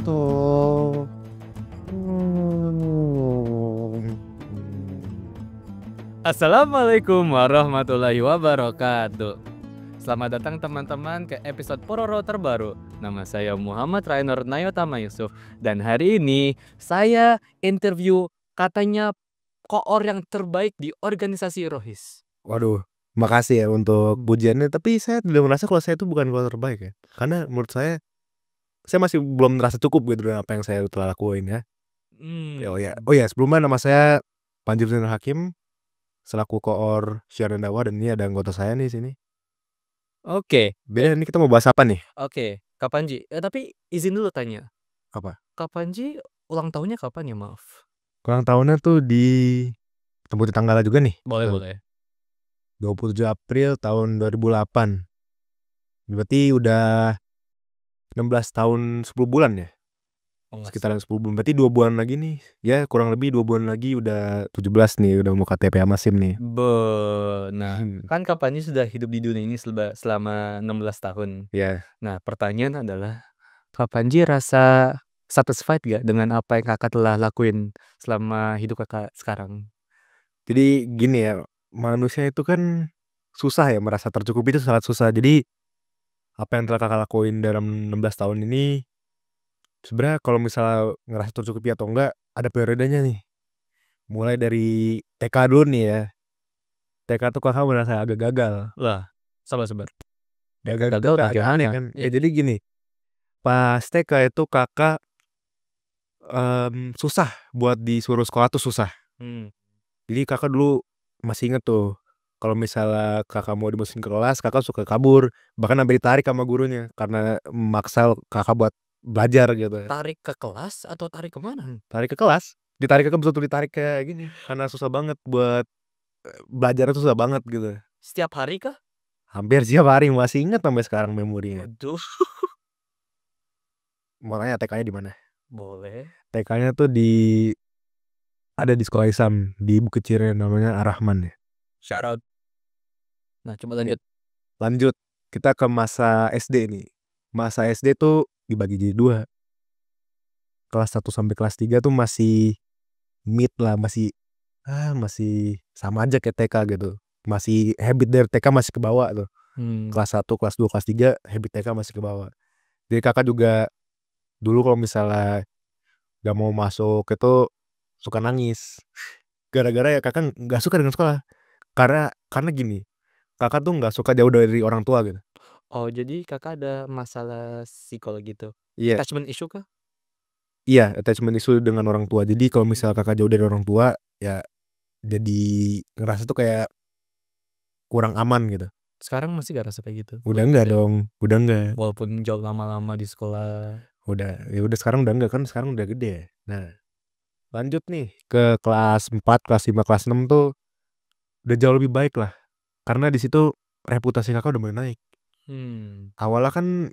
wabarakatuh. Assalamualaikum warahmatullahi wabarakatuh. Selamat datang teman-teman ke episode Pororo terbaru. Nama saya Muhammad Rainur Nayotama Yusuf. Dan hari ini saya interview katanya koor yang terbaik di organisasi Rohis. Waduh, makasih ya untuk pujiannya. Tapi saya tidak merasa kalau saya itu bukan koor terbaik ya. Karena menurut saya masih belum merasa cukup gitu dengan apa yang saya telah lakuin ya. Oh ya, sebelumnya nama saya Panji Zainal Hakim selaku koor Syiar dan Dakwah, dan ini ada anggota saya nih sini. Oke. Beda, ini kita mau bahas apa nih? Oke, Kak Panji. Tapi izin dulu tanya. Apa? Kak Panji ulang tahunnya kapan ya, maaf? Ulang tahunnya tuh sebutin tanggalnya juga nih. Boleh. 27 April tahun 2008. Berarti udah 16 tahun 10 bulan ya? Sekitaran 10 bulan. Berarti 2 bulan lagi nih. Ya kurang lebih 2 bulan lagi udah 17 nih. Udah mau KTP sama SIM nih. Nah, kan Kak Panji sudah hidup di dunia ini selama 16 tahun. Ya. Nah, pertanyaan adalah, Kak Panji rasa satisfied gak dengan apa yang kakak telah lakuin selama hidup kakak sekarang? Jadi gini ya, manusia itu kan susah ya, merasa tercukupi itu sangat susah. Jadi apa yang telah kakak lakuin dalam 16 tahun ini, sebenarnya kalau misalnya ngerasa tercukupi atau enggak, ada periodenya nih. Mulai dari TK dulu nih ya. TK tuh kakak merasa agak gagal. Lah, sabar. Gagal bagaimana ya? kan? Ya jadi gini, pas TK itu kakak susah buat disuruh sekolah tuh susah. Jadi kakak dulu masih inget tuh, kalau misalnya kakak mau dimasukin ke kelas, kakak suka kabur, bahkan sampai ditarik sama gurunya karena maksa kakak buat belajar gitu. Tarik ke kelas atau tarik kemana? Tarik ke kelas, ditarik ke betul ditarik kayak gini, karena susah banget buat belajar, susah banget gitu. Setiap hari kah? Hampir setiap hari, masih inget sampai sekarang memorinya. Waduh. Makanya TK-nya di mana? Boleh. TK-nya tuh ada di sekolah Islam di Bukit Cirende, namanya Ar-Rahman ya. Shout out. Nah, coba Lanjut, kita ke masa SD nih. Masa SD tuh dibagi jadi 2. Kelas 1 sampai kelas 3 tuh masih mid lah, masih sama aja kayak TK gitu. Masih habit dari TK masih ke bawah tuh. Kelas 1, kelas 2, kelas 3 habit TK masih ke bawah. Jadi kakak juga dulu kalau misalnya gak mau masuk itu suka nangis. Gara-gara ya kakak gak suka dengan sekolah. Karena gini, kakak tuh gak suka jauh dari orang tua gitu. Oh, jadi kakak ada masalah psikologi tuh? Iya. Attachment issue kah? Iya, attachment issue dengan orang tua. Jadi kalau misalnya kakak jauh dari orang tua, ya jadi ngerasa tuh kayak kurang aman gitu. Sekarang masih gak rasa kayak gitu? Udah enggak dong, udah enggak. Walaupun jauh lama-lama di sekolah. Udah sekarang udah enggak, kan sekarang udah gede. Nah, lanjut nih ke kelas 4, kelas 5, kelas 6 tuh udah jauh lebih baik lah. Karena di situ reputasi kakak udah mulai naik. Awalnya kan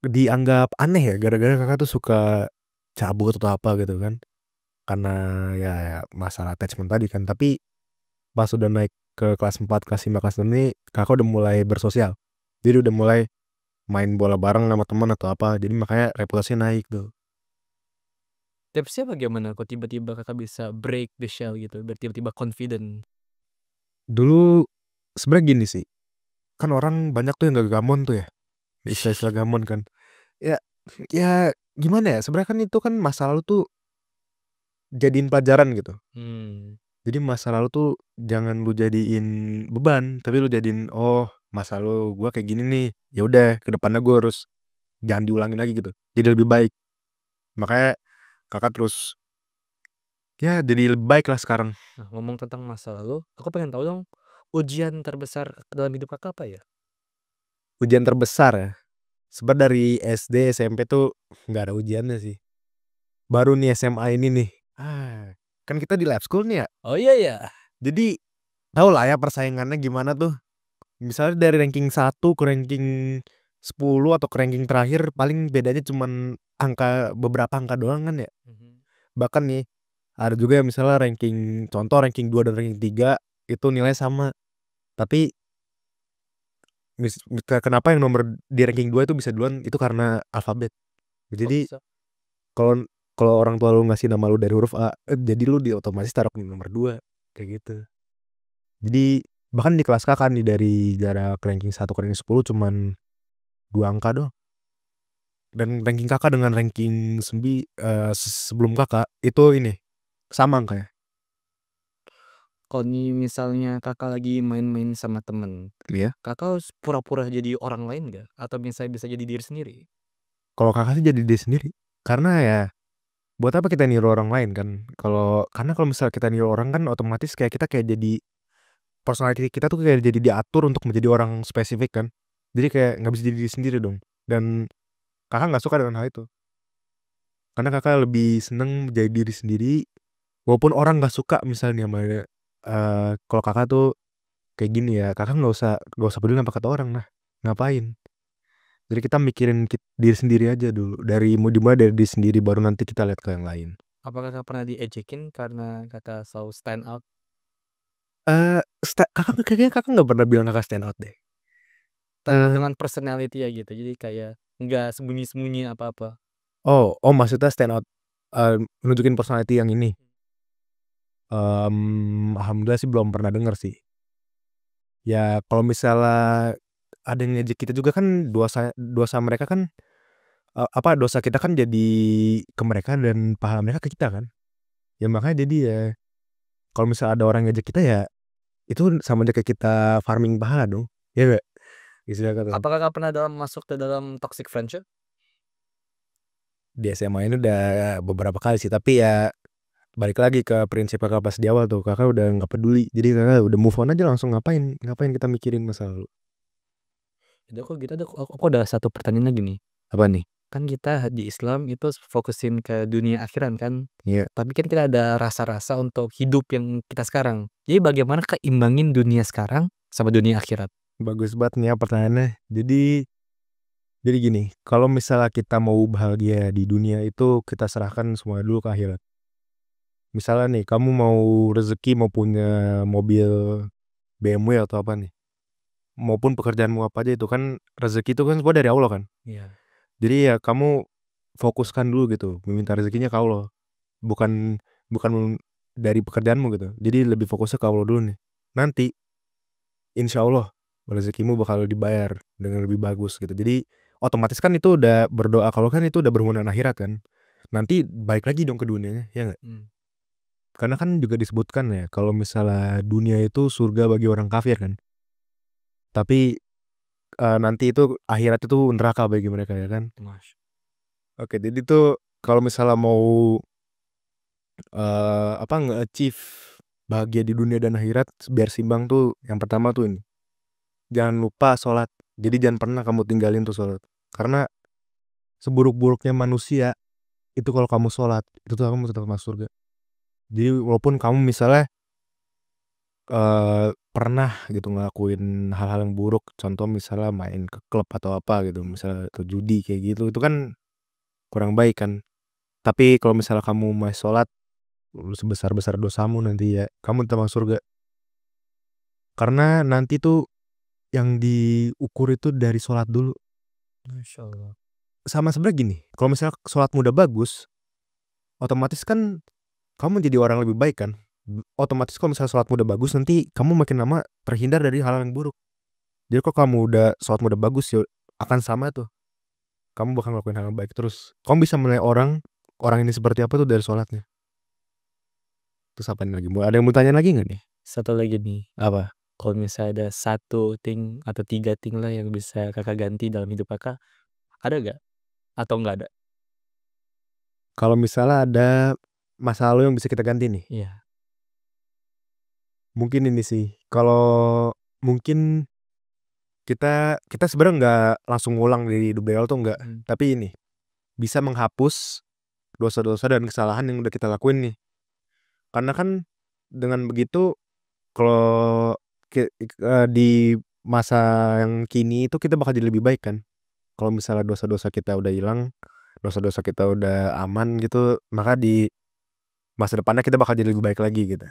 dianggap aneh ya, gara-gara kakak tuh suka cabut atau apa gitu kan. Karena ya masalah attachment tadi kan. Tapi pas udah naik ke kelas 4, kelas 5, kelas 6 nih, kakak udah mulai bersosial. Jadi udah mulai main bola bareng sama teman atau apa. Jadi makanya reputasinya naik tuh. Tipsnya bagaimana kok tiba-tiba kakak bisa break the shell gitu, tiba-tiba confident? Dulu sebenarnya gini sih, kan orang banyak tuh yang gak gamon tuh ya, istilah gamon kan. Ya gimana ya, sebenarnya kan itu kan masa lalu tuh jadiin pelajaran gitu. Jadi masa lalu tuh jangan lu jadiin beban, tapi lu jadiin, oh masa lalu gua kayak gini nih, ya udah kedepannya gua harus jangan diulangin lagi gitu, jadi lebih baik. Makanya kakak terus ya jadi lebih baik lah sekarang. Nah, ngomong tentang masa lalu, aku pengen tahu dong, ujian terbesar dalam hidup kakak apa ya? Ujian terbesar ya, sebenarnya dari SD SMP tuh nggak ada ujiannya sih. Baru nih SMA ini nih, kan kita di lab school nih ya. Oh iya ya. Jadi tau lah ya persaingannya gimana tuh. Misalnya dari ranking 1 ke ranking 10 atau ke ranking terakhir, paling bedanya cuman beberapa angka doang kan ya. Bahkan nih ada juga yang misalnya contoh ranking 2 dan ranking 3 itu nilai sama. Tapi kenapa yang nomor di ranking 2 itu bisa duluan, itu karena alfabet. Jadi Kalau kalau orang tua lu ngasih nama lu dari huruf A, jadi lu di otomatis taruh di nomor 2 kayak gitu. Jadi bahkan di kelas Kakak nih dari jarak ranking 1 ke ranking 10 cuman 2 angka doang. Dan ranking Kakak dengan ranking sebelum Kakak itu ini sama angkanya. Kalau nih misalnya Kakak lagi main-main sama temen, Iya. Kakak harus pura-pura jadi orang lain nggak? Atau misalnya bisa jadi diri sendiri? Kalau Kakak sih jadi diri sendiri. Karena ya buat apa kita niru orang lain kan? Karena kalau misalnya kita niru orang kan otomatis kayak kita kayak jadi personality kita tuh kayak jadi diatur untuk menjadi orang spesifik kan. Jadi kayak nggak bisa jadi diri sendiri dong. Dan Kakak nggak suka dengan hal itu. Karena Kakak lebih seneng jadi diri sendiri. Walaupun orang nggak suka misalnya sama kalau Kakak tuh kayak gini ya, Kakak nggak usah peduli apa kata orang. Nah, ngapain? Jadi kita mikirin diri sendiri aja dulu. Dimulai dari diri sendiri baru nanti kita lihat ke yang lain. Apakah Kakak pernah diejekin karena Kakak selalu stand out? Kayaknya Kakak nggak pernah bilang Kakak stand out deh. Dengan personality ya gitu, jadi kayak nggak sembunyi-sembunyi apa-apa. Maksudnya stand out, nunjukin personality yang ini? Alhamdulillah sih belum pernah denger sih. Ya kalau misalnya ada yang ngejek kita juga kan dosa mereka kan, dosa kita kan jadi ke mereka dan pahala mereka ke kita kan. Ya makanya jadi ya kalau misalnya ada orang ngejek kita ya itu sama aja kayak kita farming pahala dong, ya nggak? Istilah kata Apakah Kakak pernah masuk ke dalam toxic friendship? di SMA ini udah beberapa kali sih, tapi ya balik lagi ke prinsip Kakak pas di awal tuh, Kakak udah nggak peduli. Jadi Kakak udah move on aja langsung, ngapain ngapain kita mikirin masa lalu. Jadi aku gitu aku ada satu pertanyaan lagi nih. Apa nih? Kan kita di Islam itu fokusin ke dunia akhirat kan. Iya, Tapi kan kita ada rasa-rasa untuk hidup yang kita sekarang. Jadi bagaimana keimbangin dunia sekarang sama dunia akhirat? bagus banget nih ya pertanyaannya. Jadi gini, kalau misalnya kita mau bahagia di dunia itu kita serahkan semua dulu ke akhirat. Misalnya nih, kamu mau rezeki mau punya mobil BMW atau apa nih, maupun pekerjaanmu apa aja itu kan rezeki itu kan semua dari Allah kan. Iya. Jadi ya kamu fokuskan dulu gitu, meminta rezekinya ke Allah, bukan bukan dari pekerjaanmu gitu. Jadi lebih fokusnya ke Allah dulu nih. Nanti insya Allah rezekimu bakal dibayar dengan lebih bagus gitu. Jadi otomatis kan itu udah berdoa, kalau kan itu udah berhubungan dengan akhirat kan. Nanti balik lagi dong ke dunianya, ya nggak? Karena kan juga disebutkan ya kalau misalnya dunia itu surga bagi orang kafir kan. Tapi nanti itu akhirat itu neraka bagi mereka ya kan. Mas. Oke, jadi tuh kalau misalnya mau nge-achieve bahagia di dunia dan akhirat biar simbang tuh yang pertama tuh ini, jangan lupa sholat. Jadi jangan pernah kamu tinggalin tuh sholat. Karena seburuk-buruknya manusia itu kalau kamu sholat itu tuh kamu tetap masuk surga. Jadi walaupun kamu misalnya pernah gitu ngelakuin hal-hal yang buruk, contoh misalnya main ke klub atau apa gitu, misalnya atau judi kayak gitu, itu kan kurang baik kan. Tapi kalau misalnya kamu masih sholat, sebesar-besar dosamu nanti ya kamu tetap masuk surga. Karena nanti tuh yang diukur itu dari sholat dulu. Masya Allah. Sama sebenarnya gini, kalau misalnya sholatmu udah bagus, otomatis kan kamu jadi orang lebih baik kan. Otomatis kalau misalnya sholatmu udah bagus, nanti kamu makin lama terhindar dari hal yang buruk. Jadi kalau kamu sholatmu udah bagus ya akan sama tuh. Kamu bakal ngelakuin hal yang baik terus. Kamu bisa menilai orang ini seperti apa tuh dari sholatnya. Terus apa lagi? Ada yang mau tanya lagi nggak nih? Satu lagi nih, Apa? kalau misalnya ada satu thing atau 3 thing lah yang bisa Kakak ganti dalam hidup Kakak, ada nggak? Atau nggak ada? Kalau misalnya ada masa lalu yang bisa kita ganti nih, Iya. mungkin ini sih. Kalau mungkin kita sebenarnya nggak langsung ngulang dari hidup dari awal tuh nggak. Tapi ini bisa menghapus dosa-dosa dan kesalahan yang udah kita lakuin nih. Karena kan dengan begitu kalau di masa yang kini itu kita bakal jadi lebih baik kan. Kalau misalnya dosa-dosa kita udah hilang, dosa-dosa kita udah aman gitu, maka di masa depannya kita bakal jadi lebih baik lagi gitu.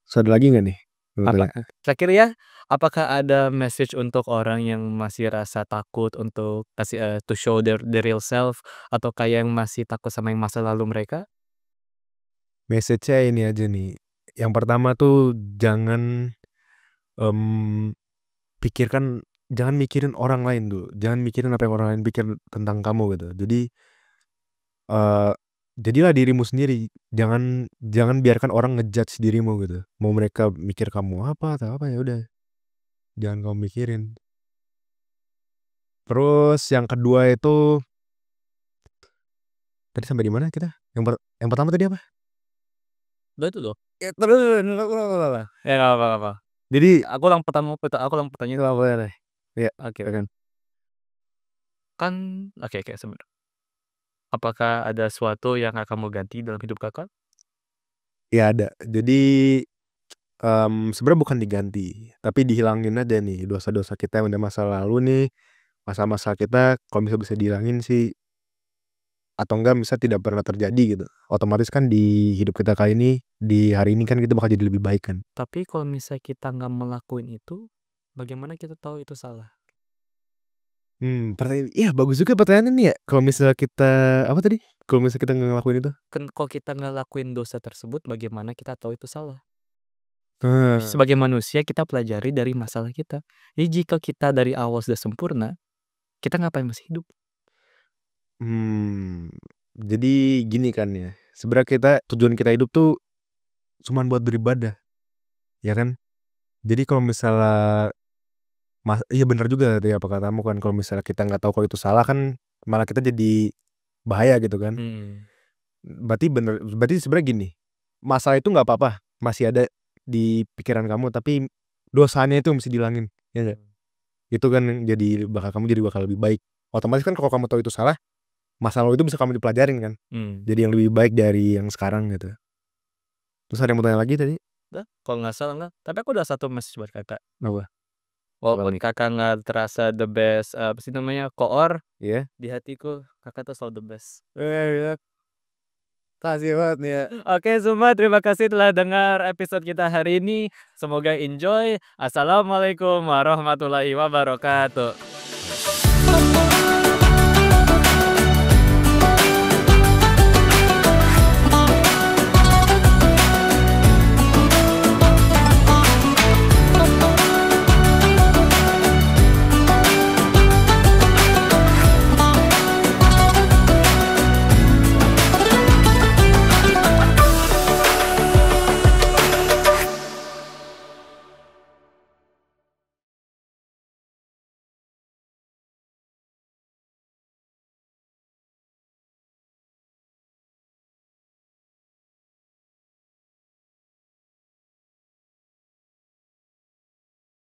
So, ada lagi nggak nih? sebetulnya. Terakhir ya, apakah ada message untuk orang yang masih rasa takut untuk to show the real self atau kayak yang masih takut sama yang masa lalu mereka? Message-nya ini aja nih, yang pertama tuh jangan, mmm, jangan mikirin orang lain dulu, jangan mikirin apa yang orang lain pikir tentang kamu gitu. Jadi, eee, jadilah dirimu sendiri, jangan jangan biarkan orang nge-judge dirimu gitu. Mau mereka mikir kamu apa atau apa, ya udah, jangan kamu mikirin. Terus yang kedua itu, tadi sampai di mana kita? Yang pertama tadi apa? Udah itu loh. Ya terus ya nggak apa-apa. Jadi Aku ulang pertanyaan. nggak boleh deh. Iya, Oke, silakan. kan oke, apakah ada sesuatu yang akan kamu ganti dalam hidup Kakak? Iya ada. Jadi, sebenarnya bukan diganti, tapi dihilangin aja nih dosa-dosa kita yang udah masa lalu nih, masa-masa kita kalau bisa dihilangin sih, atau enggak misal tidak pernah terjadi gitu. Otomatis kan di hidup kita kali ini, di hari ini kan kita bakal jadi lebih baik kan. Tapi kalau misalnya kita nggak ngelakuin itu, bagaimana kita tahu itu salah? Iya bagus juga pertanyaan ini ya, kalau misalnya kita apa tadi? Kalau misalnya kita nggak ngelakuin itu? Kan kalau kita nggak lakuin dosa tersebut, bagaimana kita tahu itu salah? Eee, Sebagai manusia kita pelajari dari masalah kita. Jadi jika kita dari awal sudah sempurna, kita ngapain masih hidup? mmm, jadi gini kan ya, sebenarnya tujuan kita hidup tuh cuman buat beribadah, ya kan? Jadi kalau misalnya iya bener juga tadi apa katamu kan, kalau misalnya kita nggak tahu kalau itu salah kan, malah kita jadi bahaya gitu kan. Hmm. Berarti sebenarnya gini, masalah itu nggak apa-apa, masih ada di pikiran kamu, tapi dosanya itu mesti dihilangin, ya nggak? Itu kan kamu jadi bakal lebih baik. Otomatis kan kalau kamu tahu itu salah, masa lalu itu bisa kamu dipelajarin kan, Hmm. jadi yang lebih baik dari yang sekarang gitu. Terus ada yang mau tanya lagi tadi? Udah, kalau nggak salah nggak. Tapi aku udah satu message buat Kakak. Apa? Apa Walaupun nih? Kakak nggak terasa the best, apa sih namanya, koor, Iya? di hatiku Kakak tuh selalu the best. Iya, makasih banget nih ya. Oke semua, terima kasih telah dengar episode kita hari ini. Semoga enjoy. Assalamualaikum warahmatullahi wabarakatuh.